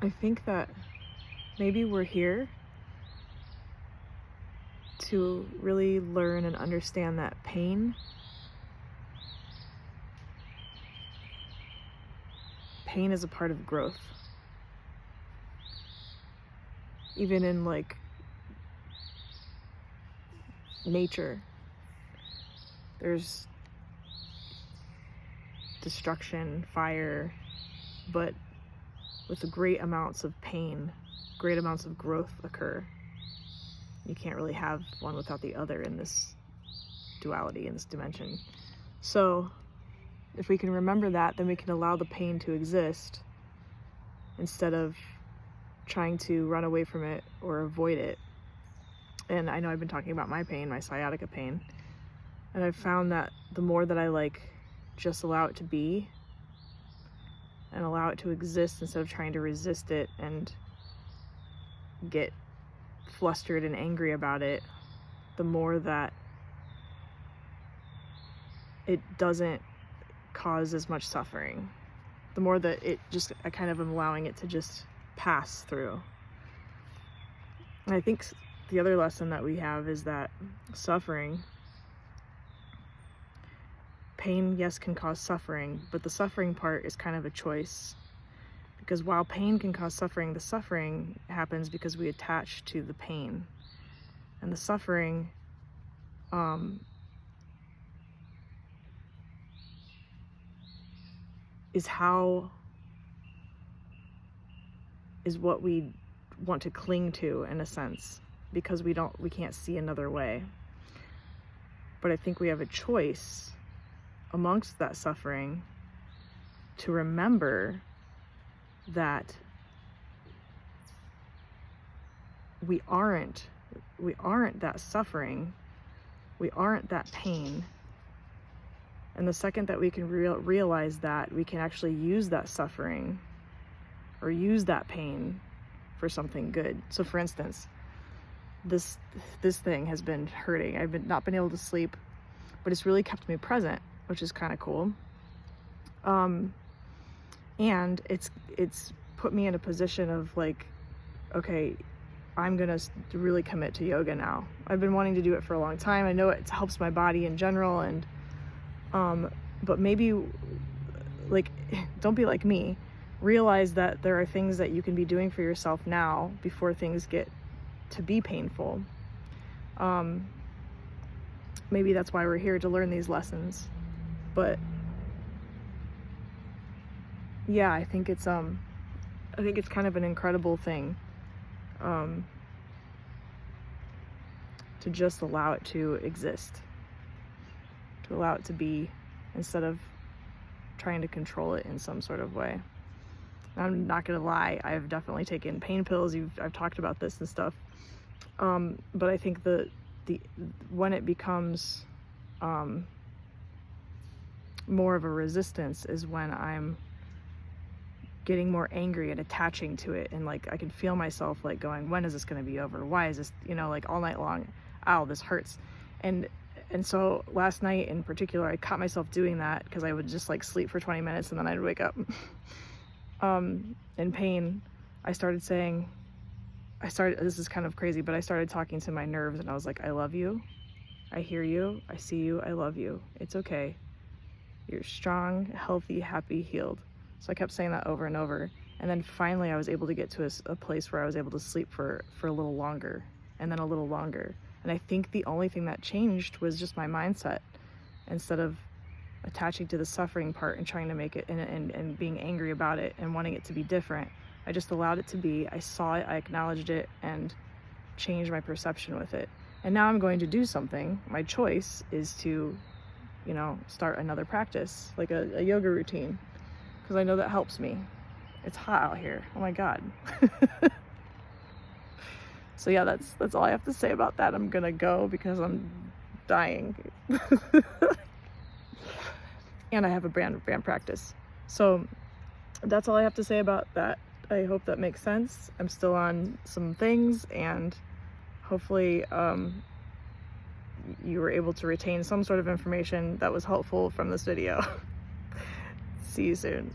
I think that maybe we're here to really learn and understand that pain is a part of growth. Even in like nature, there's destruction, fire, but with great amounts of pain, great amounts of growth occur. You can't really have one without the other in this duality, in this dimension. So if we can remember that, then we can allow the pain to exist instead of trying to run away from it or avoid it. And I know I've been talking about my pain, my sciatica pain, and I've found that the more that I just allow it to be and allow it to exist instead of trying to resist it and get flustered and angry about it, the more that it doesn't cause as much suffering. The more that I kind of am allowing it to just pass through. And I think the other lesson that we have is that pain, yes, can cause suffering, but the suffering part is kind of a choice. Because while pain can cause suffering, the suffering happens because we attach to the pain. And the suffering is what we want to cling to, in a sense, because we can't see another way. But I think we have a choice amongst that suffering to remember that we aren't that suffering, we aren't that pain. And the second that we can realize that, we can actually use that suffering or use that pain for something good. So for instance, this thing has been hurting. I've not been able to sleep, but it's really kept me present, which is kind of cool. And it's put me in a position of okay, I'm gonna really commit to yoga now. I've been wanting to do it for a long time. I know it helps my body in general, and but maybe don't be like me. Realize that there are things that you can be doing for yourself now before things get to be painful. Maybe that's why we're here, to learn these lessons. But yeah, I think it's kind of an incredible thing to just allow it to exist, to allow it to be, instead of trying to control it in some sort of way. I'm not gonna lie, I've definitely taken pain pills. I've talked about this and stuff, but I think when it becomes more of a resistance is when I'm getting more angry and attaching to it, and I can feel myself going, when is this going to be over? Why is this, all night long, ow, this hurts. And so last night in particular, I caught myself doing that because I would just sleep for 20 minutes and then I'd wake up in pain. This is kind of crazy, but I started talking to my nerves, and I was like, I love you, I hear you, I see you, I love you, it's okay, you're strong, healthy, happy, healed. So I kept saying that over and over, and then finally I was able to get to a place where I was able to sleep for a little longer, and then a little longer. And I think the only thing that changed was just my mindset. Instead of attaching to the suffering part and trying to make it and being angry about it and wanting it to be different, I just allowed it to be. I saw it, I acknowledged it, and changed my perception with it. And now I'm going to do something. My choice is to, start another practice, like a yoga routine, because I know that helps me. It's hot out here. Oh my God. So yeah, that's all I have to say about that. I'm gonna go because I'm dying. And I have a band practice. So that's all I have to say about that. I hope that makes sense. I'm still on some things, and hopefully you were able to retain some sort of information that was helpful from this video. See you soon.